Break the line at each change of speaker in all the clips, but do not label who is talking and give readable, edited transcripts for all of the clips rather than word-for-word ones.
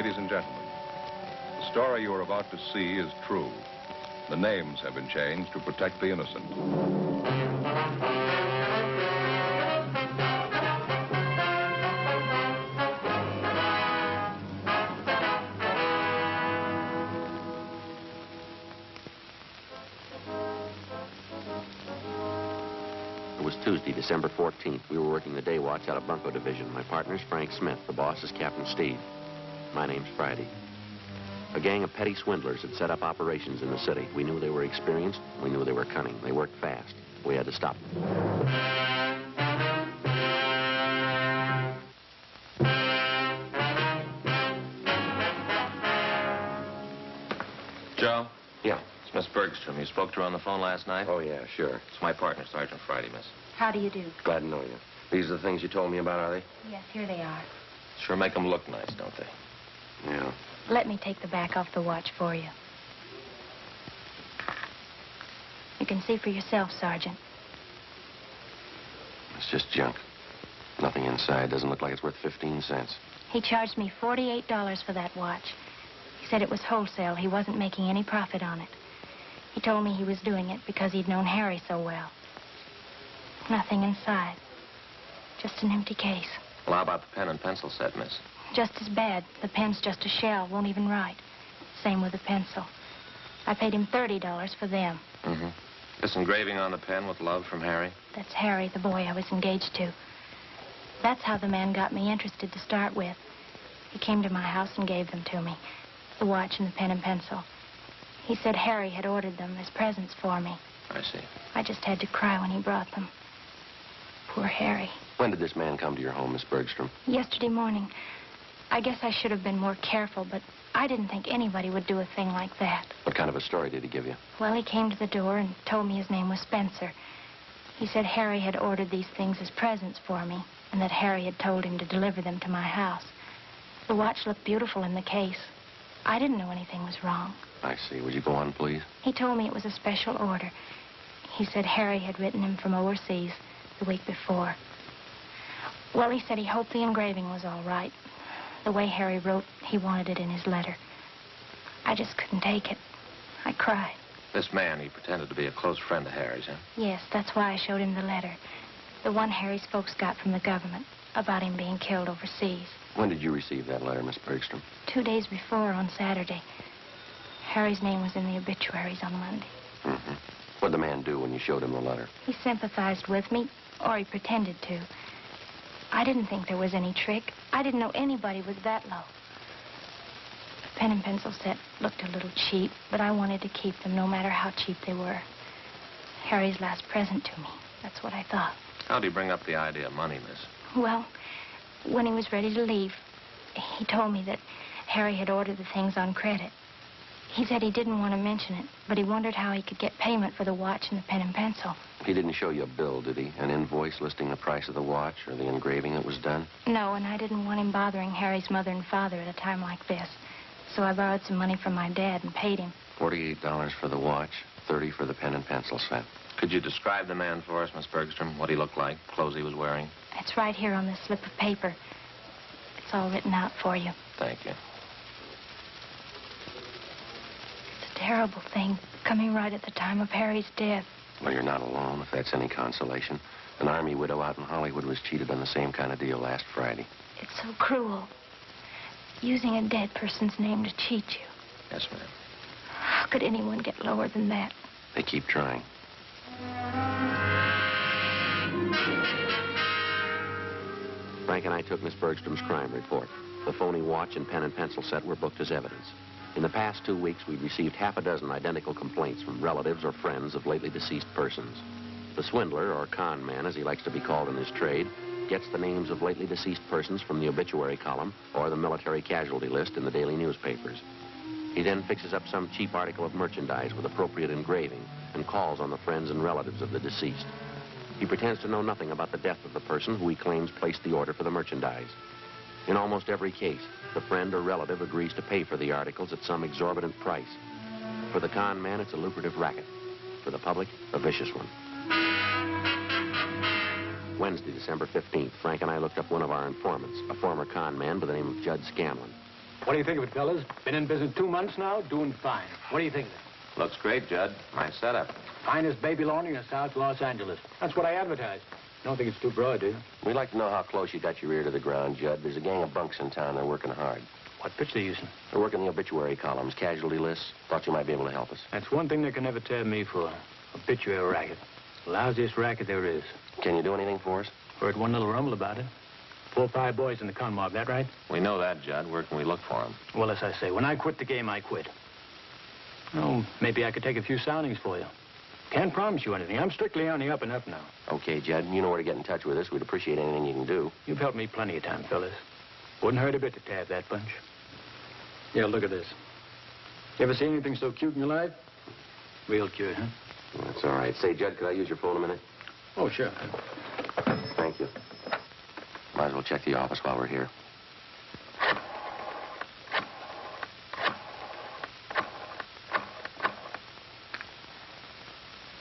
Ladies and gentlemen, the story you are about to see is true. The names have been changed to protect the innocent.
It was Tuesday, December 14th. We were working the day watch out of Bunko Division. My partner's Frank Smith. The boss is Captain Steve. My name's Friday. A gang of petty swindlers had set up operations in the city. We knew they were experienced. We knew they were cunning. They worked fast. We had to stop them.
Joe?
Yeah.
It's Miss Bergstrom. You spoke to her on the phone last night?
Oh, yeah, sure.
It's my partner, Sergeant Friday, miss.
How do you do?
Glad to know you. These are the things you told me about, are they?
Yes, here they are.
Sure make them look nice, don't they?
Yeah.
Let me take the back off the watch for you. You can see for yourself, Sergeant.
It's just junk. Nothing inside. Doesn't look like it's worth 15 cents.
He charged me $48 for that watch. He said it was wholesale. He wasn't making any profit on it. He told me he was doing it because he'd known Harry so well. Nothing inside. Just an empty case.
Well, how about the pen and pencil set, miss?
Just as bad. The pen's just a shell. Won't even write. Same with the pencil. I paid him $30 for them.
Mm-hmm. This engraving on the pen with love from Harry?
That's Harry, the boy I was engaged to. That's how the man got me interested to start with. He came to my house and gave them to me. The watch and the pen and pencil. He said Harry had ordered them as presents for me.
I see.
I just had to cry when he brought them. Poor Harry.
When did this man come to your home, Miss Bergstrom?
Yesterday morning. I guess I should have been more careful, but I didn't think anybody would do a thing like that.
What kind of a story did he give you?
Well, he came to the door and told me his name was Spencer. He said Harry had ordered these things as presents for me, and that Harry had told him to deliver them to my house. The watch looked beautiful in the case. I didn't know anything was wrong.
I see. Would you go on, please?
He told me it was a special order. He said Harry had written him from overseas the week before. Well, he said he hoped the engraving was all right. The way Harry wrote, he wanted it in his letter. I just couldn't take it. I cried.
This man, he pretended to be a close friend of Harry's, huh?
Yes, that's why I showed him the letter. The one Harry's folks got from the government about him being killed overseas.
When did you receive that letter, Miss Bergstrom?
2 days before, on Saturday. Harry's name was in the obituaries on Monday.
Mm-hmm. What'd the man do when you showed him the letter?
He sympathized with me, or he pretended to. I didn't think there was any trick. I didn't know anybody was that low. The pen and pencil set looked a little cheap, but I wanted to keep them no matter how cheap they were. Harry's last present to me. That's what I thought.
How'd he bring up the idea of money, miss?
Well, when he was ready to leave, he told me that Harry had ordered the things on credit. He said he didn't want to mention it, but he wondered how he could get payment for the watch and the pen and pencil.
He didn't show you a bill, did he? An invoice listing the price of the watch or the engraving that was done?
No, and I didn't want him bothering Harry's mother and father at a time like this. So I borrowed some money from my dad and paid him.
$48 for the watch, $30 for the pen and pencil set.
Could you describe the man for us, Miss Bergstrom? What he looked like, clothes he was wearing?
It's right here on this slip of paper. It's all written out for you.
Thank you.
It's a terrible thing, coming right at the time of Harry's death.
Well, you're not alone, if that's any consolation. An Army widow out in Hollywood was cheated on the same kind of deal last Friday.
It's so cruel. Using a dead person's name to cheat you.
Yes, ma'am.
How could anyone get lower than that?
They keep trying. Frank and I took Miss Bergstrom's crime report. The phony watch and pen and pencil set were booked as evidence. In the past 2 weeks, we'd received half a dozen identical complaints from relatives or friends of lately deceased persons. The swindler, or con man, as he likes to be called in his trade, gets the names of lately deceased persons from the obituary column or the military casualty list in the daily newspapers. He then fixes up some cheap article of merchandise with appropriate engraving and calls on the friends and relatives of the deceased. He pretends to know nothing about the death of the person who he claims placed the order for the merchandise. In almost every case, the friend or relative agrees to pay for the articles at some exorbitant price. For the con man, it's a lucrative racket. For the public, a vicious one. Wednesday, December 15th, Frank and I looked up one of our informants, a former con man by the name of Judd Scanlon.
What do you think of it, fellas? Been in business 2 months now, doing fine. What do you think of it?
Looks great, Judd. Nice setup.
Finest baby laundry in South Los Angeles. That's what I advertise. Don't think it's too broad, do you?
We'd like to know how close you got your ear to the ground, Judd. There's a gang of bunks in town. They're working hard.
What pitch they using?
They're working the obituary columns, casualty lists. Thought you might be able to help us.
That's one thing they can never tab me for. Obituary racket. Lousiest racket there is.
Can you do anything for us?
Heard one little rumble about it. 4 or 5 boys in the con mob, that right?
We know that, Judd. Where can we look for him?
Well, as I say, when I quit the game, I quit. Oh, maybe I could take a few soundings for you. Can't promise you anything. I'm strictly on the up and up now.
Okay, Judd. You know where to get in touch with us. We'd appreciate anything you can do.
You've helped me plenty of time, fellas. Wouldn't hurt a bit to tab that bunch. Yeah, look at this. You ever seen anything so cute in your life? Real cute, huh?
That's all right. Say, Judd, could I use your phone a minute?
Oh, sure.
Thank you. Might as well check the office while we're here.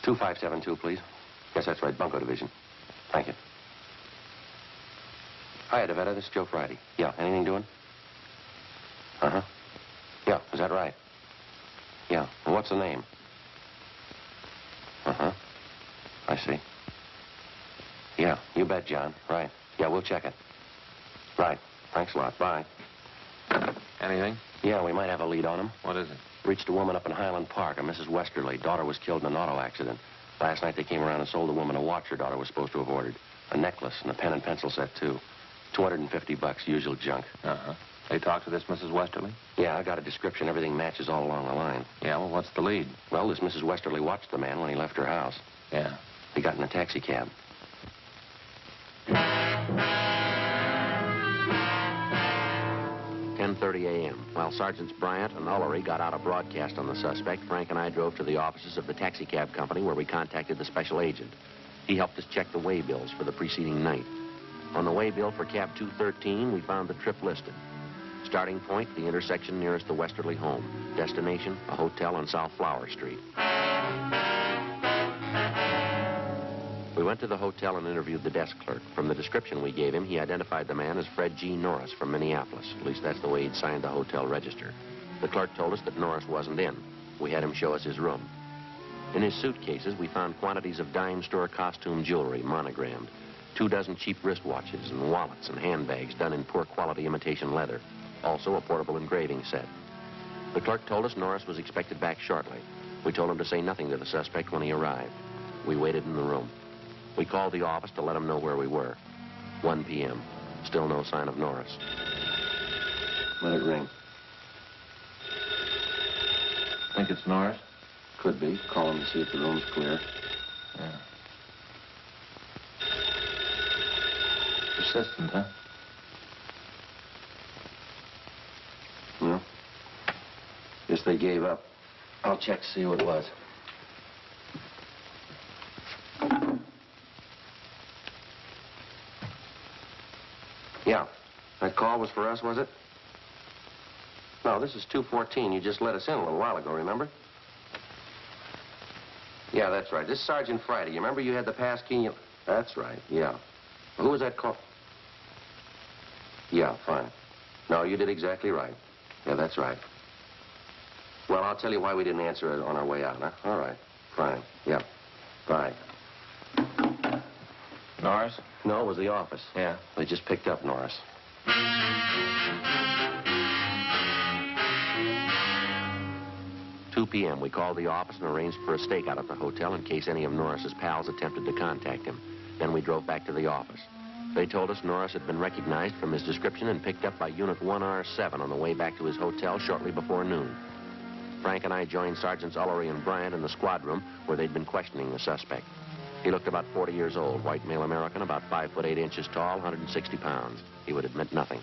"2572, please. Yes, that's right. Bunko Division. Thank you. Hi, Devetta. This is Joe Friday. Yeah, anything doing? Uh-huh. Yeah, is that right? Yeah. Well, what's the name? Uh-huh. I see. Yeah, you bet, John. Right. Yeah, we'll check it. Right. Thanks a lot. Bye.
Anything?
Yeah, we might have a lead on him.
What is it?
Reached a woman up in Highland Park, a Mrs. Westerly. Daughter was killed in an auto accident. Last night they came around and sold the woman a watch her daughter was supposed to have ordered. A necklace and a pen and pencil set, too. $250, usual junk.
Uh-huh. They talked to this Mrs. Westerly?
Yeah, I got a description. Everything matches all along the line.
Yeah, well, what's the lead?
Well, this Mrs. Westerly watched the man when he left her house.
Yeah.
He got in a taxi cab. 10:30 a.m. While Sergeants Bryant and Ullery got out a broadcast on the suspect, Frank and I drove to the offices of the taxi cab company where we contacted the special agent. He helped us check the way bills for the preceding night. On the way bill for cab 213, we found the trip listed. Starting point, the intersection nearest the Westerly home. Destination, a hotel on South Flower Street. We went to the hotel and interviewed the desk clerk. From the description we gave him, he identified the man as Fred G. Norris from Minneapolis. At least that's the way he'd signed the hotel register. The clerk told us that Norris wasn't in. We had him show us his room. In his suitcases, we found quantities of dime store costume jewelry, monogrammed, 24 cheap wristwatches and wallets and handbags done in poor quality imitation leather. Also a portable engraving set. The clerk told us Norris was expected back shortly. We told him to say nothing to the suspect when he arrived. We waited in the room. We called the office to let him know where we were. 1 p.m. Still no sign of Norris. Let it ring.
Think it's Norris?
Could be. Call him to see if the room's clear.
Yeah. Persistent, huh?
No. Guess they gave up. I'll check to see who it was. Yeah. That call was for us, was it? No, this is 214. You just let us in a little while ago, remember? Yeah, that's right. This is Sergeant Friday. You remember you had the pass key? That's right, yeah. Who was that call? Yeah, fine. No, you did exactly right. Yeah, that's right. Well, I'll tell you why we didn't answer it on our way out, huh? All right, fine. Yeah. Bye.
Norris?
No, it was the office.
Yeah.
They just picked up Norris. 2 p.m. We called the office and arranged for a stakeout at the hotel in case any of Norris's pals attempted to contact him. Then we drove back to the office. They told us Norris had been recognized from his description and picked up by Unit 1R7 on the way back to his hotel shortly before noon. Frank and I joined Sergeants Ullery and Bryant in the squad room where they'd been questioning the suspect. He looked about 40 years old, white male American, about 5 foot 8 inches tall, 160 pounds. He would admit nothing.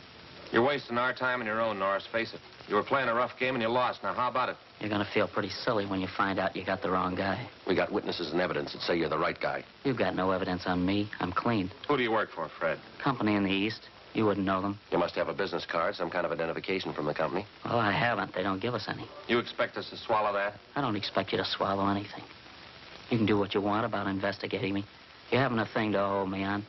You're wasting our time and your own, Norris. Face it. You were playing a rough game and you lost. Now, how about it?
You're going to feel pretty silly when you find out you got the wrong guy.
We got witnesses and evidence that say you're the right guy.
You've got no evidence on me. I'm clean.
Who do you work for, Fred?
Company in the East. You wouldn't know them.
You must have a business card, some kind of identification from the company.
Well, I haven't. They don't give us any.
You expect us to swallow that?
I don't expect you to swallow anything. You can do what you want about investigating me. You haven't a thing to hold me on.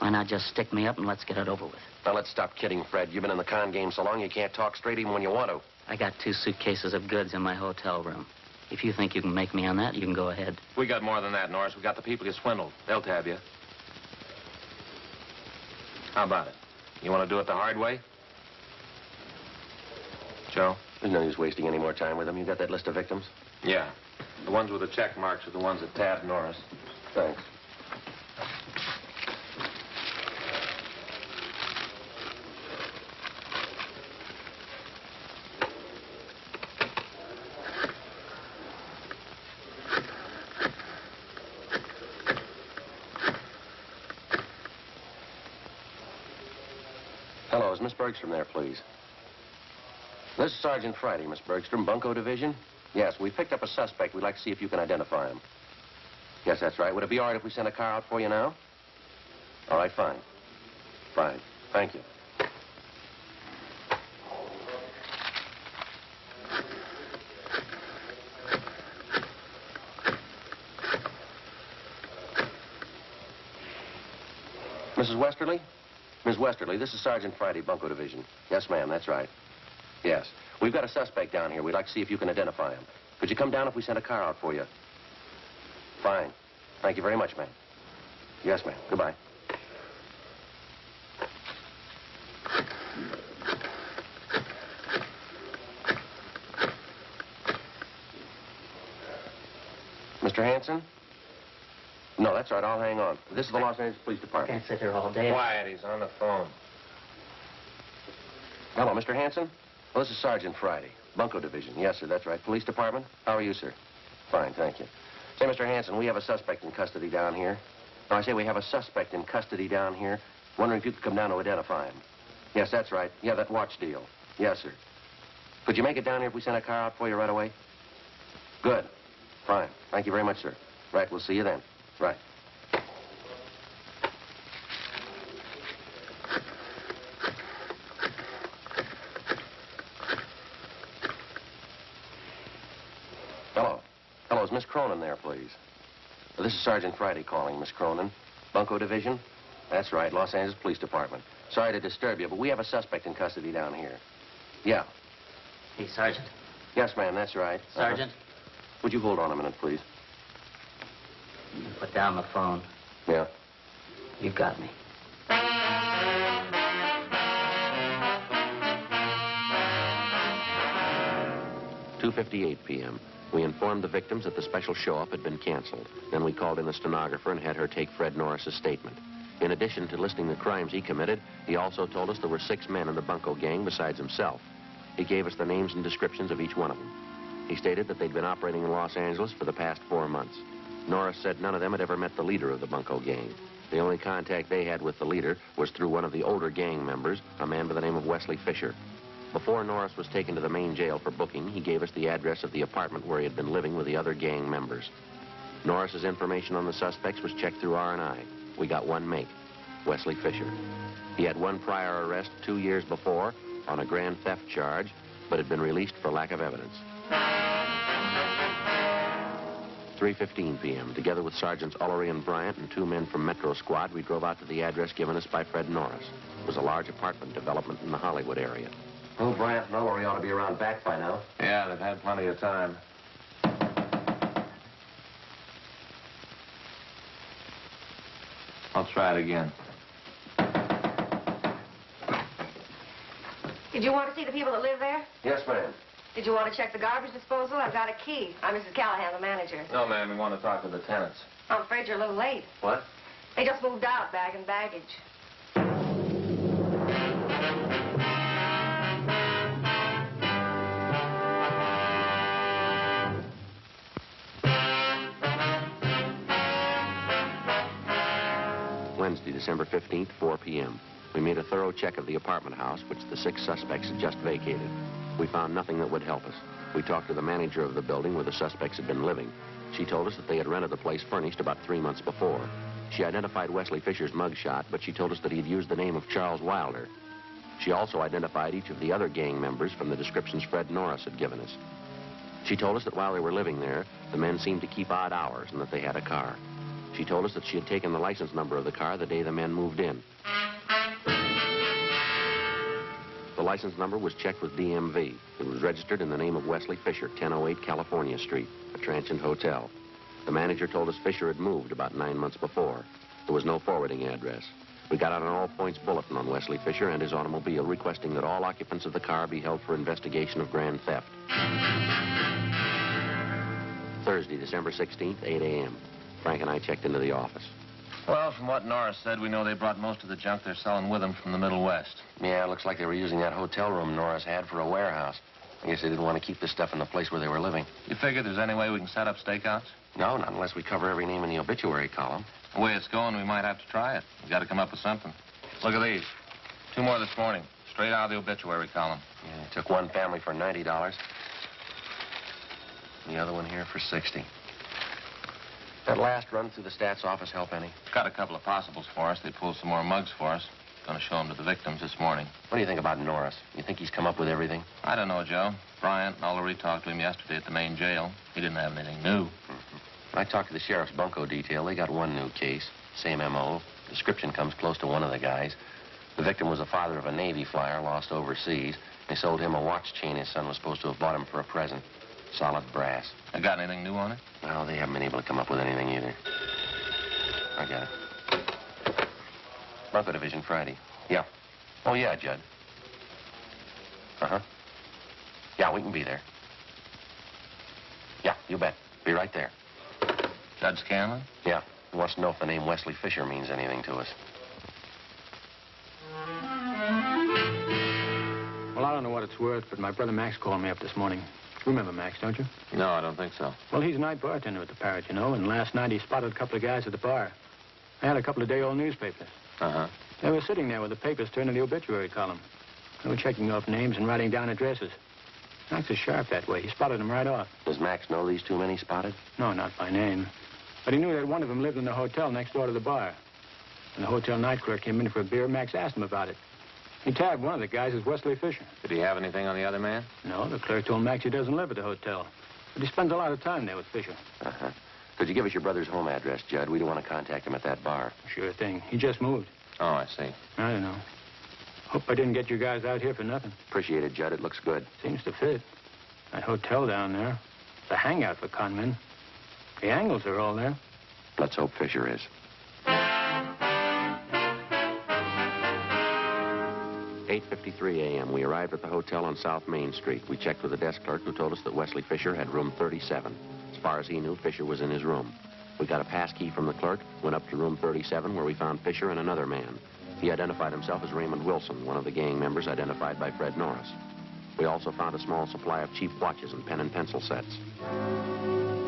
Why not just stick me up and let's get it over with?
Now, let's stop kidding, Fred. You've been in the con game so long you can't talk straight even when you want to.
I got 2 suitcases of goods in my hotel room. If you think you can make me on that, you can go ahead.
We got more than that, Norris. We got the people you swindled. They'll tab you. How about it? You want to do it the hard way? Joe?
There's no use wasting any more time with them. You got that list of victims?
Yeah. The ones with the check marks are the ones that tabbed Norris.
Thanks. Hello, is Miss Bergstrom there, please? This is Sergeant Friday, Miss Bergstrom, Bunko Division. Yes, we picked up a suspect. We'd like to see if you can identify him. Yes, that's right. Would it be all right if we sent a car out for you now? All right, fine. Fine. Thank you. Mrs. Westerly? Miss Westerly, this is Sergeant Friday, Bunko Division. Yes, ma'am, that's right. Yes. We've got a suspect down here. We'd like to see if you can identify him. Could you come down if we sent a car out for you? Fine. Thank you very much, ma'am. Yes, ma'am. Goodbye. Mr. Hanson? No, that's all right. I'll hang on. This is the Los Angeles Police Department.
Can't sit here all day.
Quiet, he's on the phone.
Hello, Mr. Hanson? Well, this is Sergeant Friday, Bunko Division. Yes, sir, that's right. Police Department? How are you, sir? Fine, thank you. Say, Mr. Hanson, we have a suspect in custody down here. No, I say we have a suspect in custody down here. Wondering if you could come down to identify him. Yes, that's right. Yeah, that watch deal. Yes, sir. Could you make it down here if we sent a car out for you right away? Good. Fine. Thank you very much, sir. Right, we'll see you then. Right. Hello. Hello, is Miss Cronin there, please? This is Sergeant Friday calling, Miss Cronin. Bunko Division? That's right, Los Angeles Police Department. Sorry to disturb you, but we have a suspect in custody down here. Yeah.
Hey, Sergeant.
Yes, ma'am, that's right.
Sergeant?
Would you hold on a minute, please?
Put down the phone.
Yeah.
You've got me.
$2:58 p.m. We informed the victims that the special show-up had been canceled. Then we called in the stenographer and had her take Fred Norris's statement. In addition to listing the crimes he committed, he also told us there were 6 men in the Bunko gang besides himself. He gave us the names and descriptions of each one of them. He stated that they'd been operating in Los Angeles for the past 4 months. Norris said none of them had ever met the leader of the Bunko gang. The only contact they had with the leader was through one of the older gang members, a man by the name of Wesley Fisher. Before Norris was taken to the main jail for booking, he gave us the address of the apartment where he had been living with the other gang members. Norris's information on the suspects was checked through R&I. We got one make, Wesley Fisher. He had one prior arrest 2 years before on a grand theft charge, but had been released for lack of evidence. 3:15 p.m. Together with Sergeants Ullery and Bryant and 2 men from Metro Squad, we drove out to the address given us by Fred Norris. It was a large apartment development in the Hollywood area. Oh, Bryant and Ullery ought to be around back by now.
Yeah, they've had plenty of time. I'll try it again.
Did you want to see the people that live there?
Yes, ma'am.
Did you want to check the garbage disposal? I've got a key. I'm Mrs. Callahan, the manager.
No, ma'am, we want to talk to the tenants.
I'm afraid you're a little late.
What?
They just moved out, bag and baggage.
Wednesday, December 15th, 4 p.m. We made a thorough check of the apartment house, which the 6 suspects had just vacated. We found nothing that would help us. We talked to the manager of the building where the suspects had been living. She told us that they had rented the place furnished about 3 months before. She identified Wesley Fisher's mugshot, but she told us that he had used the name of Charles Wilder. She also identified each of the other gang members from the descriptions Fred Norris had given us. She told us that while they were living there, the men seemed to keep odd hours and that they had a car. She told us that she had taken the license number of the car the day the men moved in. The license number was checked with DMV. It was registered in the name of Wesley Fisher, 1008 California Street, a transient hotel. The manager told us Fisher had moved about 9 months before. There was no forwarding address. We got out an all-points bulletin on Wesley Fisher and his automobile, requesting that all occupants of the car be held for investigation of grand theft. Thursday, December 16th, 8 a.m. Frank and I checked into the office.
Well, from what Norris said, we know they brought most of the junk they're selling with them from the Middle West.
Yeah, it looks like they were using that hotel room Norris had for a warehouse. I guess they didn't want to keep this stuff in the place where they were living.
You figure there's any way we can set up stakeouts?
No, not unless we cover every name in the obituary column.
The way it's going, we might have to try it. We got to come up with something. Look at these. 2 more this morning, straight out of the obituary column.
Yeah, took one family for $90. The other one here for $60. That last run through the stats office help any?
Got a couple of possibles for us. They pulled some more mugs for us. Gonna show them to the victims this morning.
What do you think about Norris? You think he's come up with everything?
I don't know, Joe. Bryant and Ullery talked to him yesterday at the main jail. He didn't have anything new.
I talked to the sheriff's bunco detail. They got one new case. Same M.O. Description comes close to one of the guys. The victim was the father of a Navy flyer lost overseas. They sold him a watch chain his son was supposed to have bought him for a present. Solid brass.
They got anything new on it?
No, they haven't been able to come up with anything either. I got it. Bunco Division, Friday. Yeah. Oh, yeah, Judd. Uh-huh. Yeah, we can be there. Yeah, you bet. Be right there.
Judd Scanlon?
Yeah. He wants to know if the name Wesley Fisher means anything to us.
Well, I don't know what it's worth, but my brother Max called me up this morning. You remember Max, don't you?
No, I don't think so.
Well, he's a night bartender at the Parrot, you know, and last night he spotted a couple of guys at the bar. They had a couple of day-old newspapers.
Uh-huh.
They were sitting there with the papers turned to the obituary column. They were checking off names and writing down addresses. Max is sharp that way. He spotted them right off.
Does Max know these two men he spotted?
No, not by name. But he knew that one of them lived in the hotel next door to the bar. When the hotel night clerk came in for a beer, Max asked him about it. He tagged one of the guys as Wesley Fisher.
Did he have anything on the other man?
No, the clerk told Max he doesn't live at the hotel. But he spends a lot of time there with Fisher.
Uh-huh. Could you give us your brother's home address, Judd? We don't want to contact him at that bar.
Sure thing. He just moved.
Oh, I see.
I don't know. Hope I didn't get you guys out here for nothing.
Appreciate it, Judd. It looks good.
Seems to fit. That hotel down there. It's a hangout for con men. The angles are all there.
Let's hope Fisher is. 8:53 a.m. We arrived at the hotel on South Main Street. We checked with the desk clerk who told us that Wesley Fisher had room 37. As far as he knew, Fisher was in his room. We got a pass key from the clerk, went up to room 37 where we found Fisher and another man. He identified himself as Raymond Wilson, one of the gang members identified by Fred Norris. We also found a small supply of cheap watches and pen and pencil sets.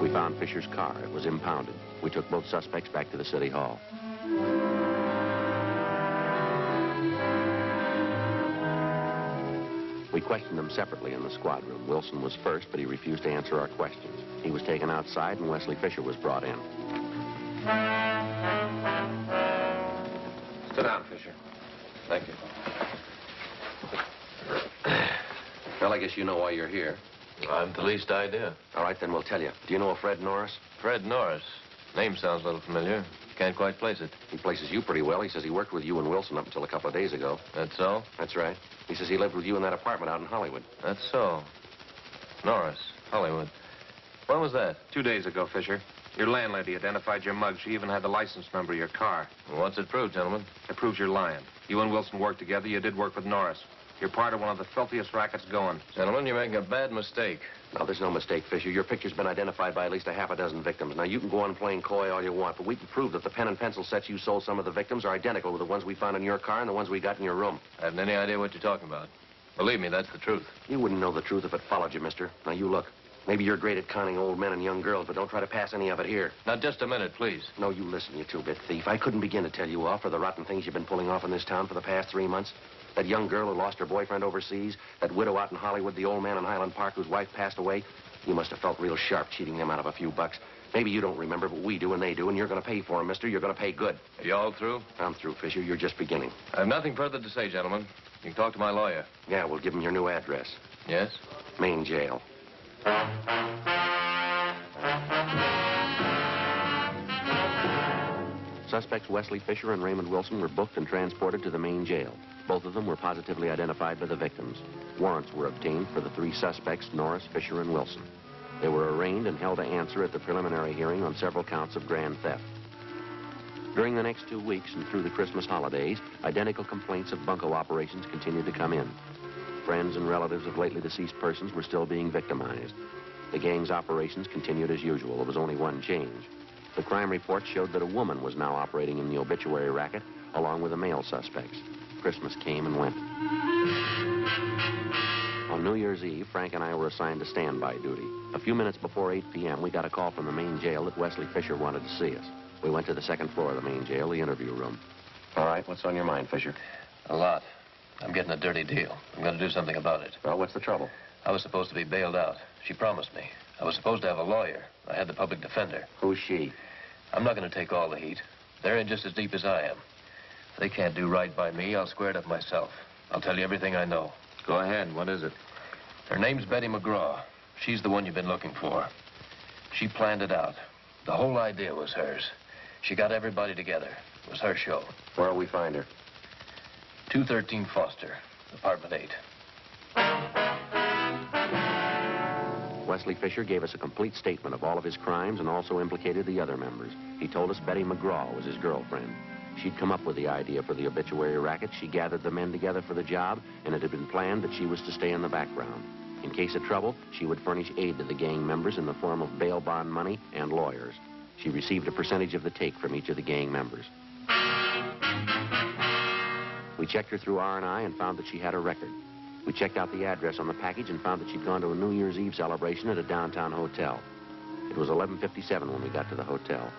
We found Fisher's car. It was impounded. We took both suspects back to the city hall. We questioned them separately in the squad room. Wilson was first, but he refused to answer our questions. He was taken outside, and Wesley Fisher was brought in.
Sit down, Fisher. Thank you.
Well, I guess you know why you're here.
I haven't the least idea.
All right, then we'll tell you. Do you know a Fred Norris?
Fred Norris. Name sounds a little familiar. Can't quite place it.
He places you pretty well. He says he worked with you and Wilson up until a couple of days ago.
That's so?
That's right. He says he lived with you in that apartment out in Hollywood.
That's so. Norris, Hollywood. When was that?
2 days ago, Fisher. Your landlady identified your mug. She even had the license number of your car.
Well, what's it prove, gentlemen?
It proves you're lying. You and Wilson worked together. You did work with Norris. You're part of one of the filthiest rackets going.
Gentlemen, you're making a bad mistake.
No, there's no mistake, Fisher. Your picture's been identified by at least a half a dozen victims. Now, you can go on playing coy all you want, but we can prove that the pen and pencil sets you sold some of the victims are identical with the ones we found in your car and the ones we got in your room.
I haven't any idea what you're talking about. Believe me, that's the truth.
You wouldn't know the truth if it followed you, mister. Now, you look. Maybe you're great at conning old men and young girls, but don't try to pass any of it here.
Now, just a minute, please.
No, you listen, you two-bit thief. I couldn't begin to tell you off for the rotten things you've been pulling off in this town for the past 3 months. That young girl who lost her boyfriend overseas, that widow out in Hollywood, the old man in Highland Park whose wife passed away. You must have felt real sharp cheating them out of a few bucks. Maybe you don't remember, but we do and they do, and you're going to pay for them, mister. You're going to pay good.
Are you all through?
I'm through, Fisher. You're just beginning.
I have nothing further to say, gentlemen. You can talk to my lawyer.
Yeah, we'll give him your new address.
Yes?
Main jail. suspects Wesley Fisher and Raymond Wilson were booked and transported to the main jail. Both of them were positively identified by the victims. Warrants were obtained for the three suspects, Norris, Fisher, and Wilson. They were arraigned and held to answer at the preliminary hearing on several counts of grand theft. During the next 2 weeks and through the Christmas holidays, identical complaints of bunco operations continued to come in. Friends and relatives of lately deceased persons were still being victimized. The gang's operations continued as usual. There was only one change. The crime report showed that a woman was now operating in the obituary racket, along with the male suspects. Christmas came and went. On New Year's Eve, Frank and I were assigned to standby duty. A few minutes before 8 p.m., we got a call from the main jail that Wesley Fisher wanted to see us. We went to the second floor of the main jail, the interview room. All right, what's on your mind, Fisher?
A lot. I'm getting a dirty deal. I'm going to do something about it.
Well, what's the trouble?
I was supposed to be bailed out. She promised me. I was supposed to have a lawyer. I had the public defender.
Who's she?
I'm not going to take all the heat. They're in just as deep as I am. If they can't do right by me, I'll square it up myself. I'll tell you everything I know.
Go ahead. What is it?
Her name's Betty McGraw. She's the one you've been looking for. She planned it out. The whole idea was hers. She got everybody together. It was her show.
Where'll we find her?
213 Foster, apartment 8.
Wesley Fisher gave us a complete statement of all of his crimes and also implicated the other members. He told us Betty McGraw was his girlfriend. She'd come up with the idea for the obituary racket. She gathered the men together for the job, and it had been planned that she was to stay in the background. In case of trouble, she would furnish aid to the gang members in the form of bail bond money and lawyers. She received a percentage of the take from each of the gang members. We checked her through R&I and found that she had a record. We checked out the address on the package and found that she'd gone to a New Year's Eve celebration at a downtown hotel. It was 11:57 when we got to the hotel.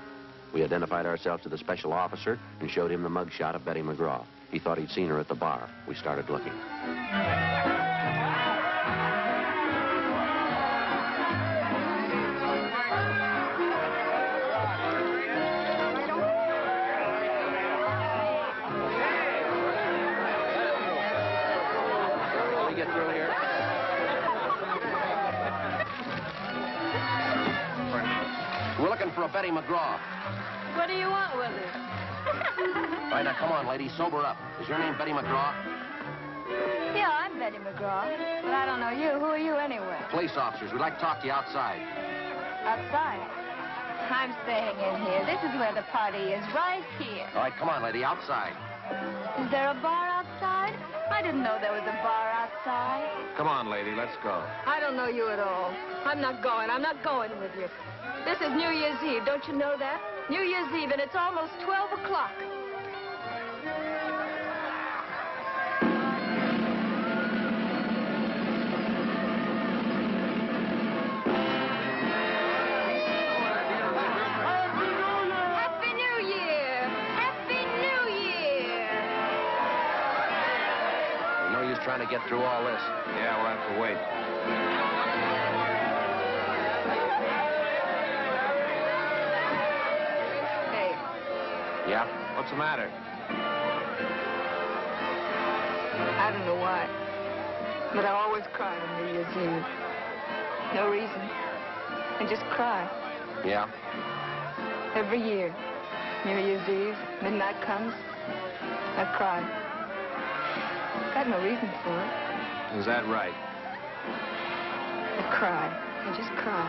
We identified ourselves to the special officer and showed him the mugshot of Betty McGraw. He thought he'd seen her at the bar. We started looking.
Let me get through here.
We're looking for a Betty McGraw.
What do you want with her?
All right, now, come on, lady. Sober up. Is your name Betty McGraw?
Yeah, I'm Betty McGraw, but I don't know you. Who are you anyway?
Police officers. We'd like to talk to you outside.
Outside. I'm staying in here. This is where the party is, right here.
All right, come on, lady. Outside.
Is there a bar outside? I didn't know there was a bar outside.
Come on, lady. Let's go.
I don't know you at all. I'm not going. I'm not going with you. This is New Year's Eve. Don't you know that? New Year's Eve, and it's almost 12 o'clock. Happy New Year! Happy New Year!
No use trying to get through all this.
Yeah, we'll have to wait.
Yeah?
What's the matter?
I don't know why, but I always cry on New Year's Eve. No reason. I just cry.
Yeah?
Every year. New Year's Eve, midnight comes, I cry. Got no reason for it.
Is that right?
I cry. I just cry.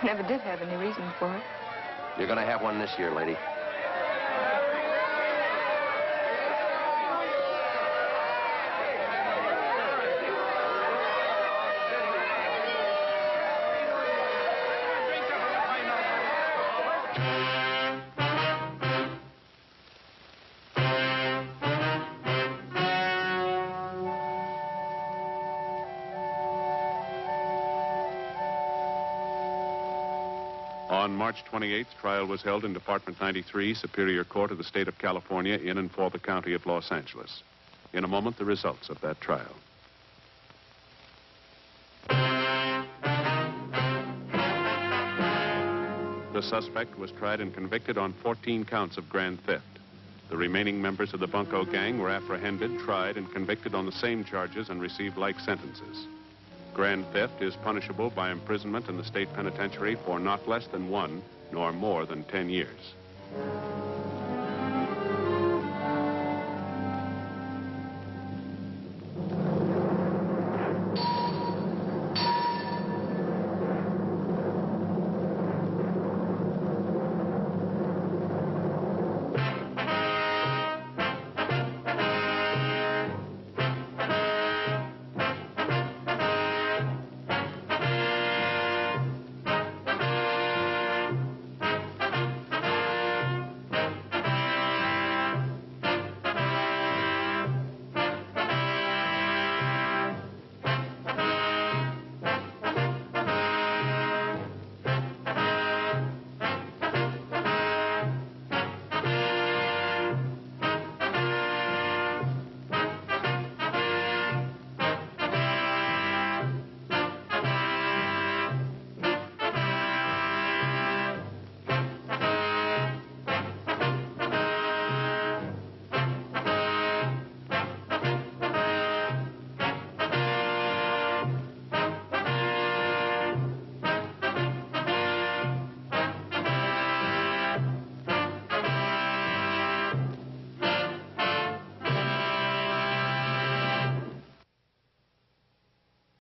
Never did have any reason for it.
You're gonna have one this year, lady.
On March 28th, trial was held in Department 93, Superior Court of the State of California, in and for the County of Los Angeles. In a moment, the results of that trial. The suspect was tried and convicted on 14 counts of grand theft. The remaining members of the bunco gang were apprehended, tried, and convicted on the same charges and received like sentences. Grand theft is punishable by imprisonment in the state penitentiary for not less than 1 nor more than 10 years.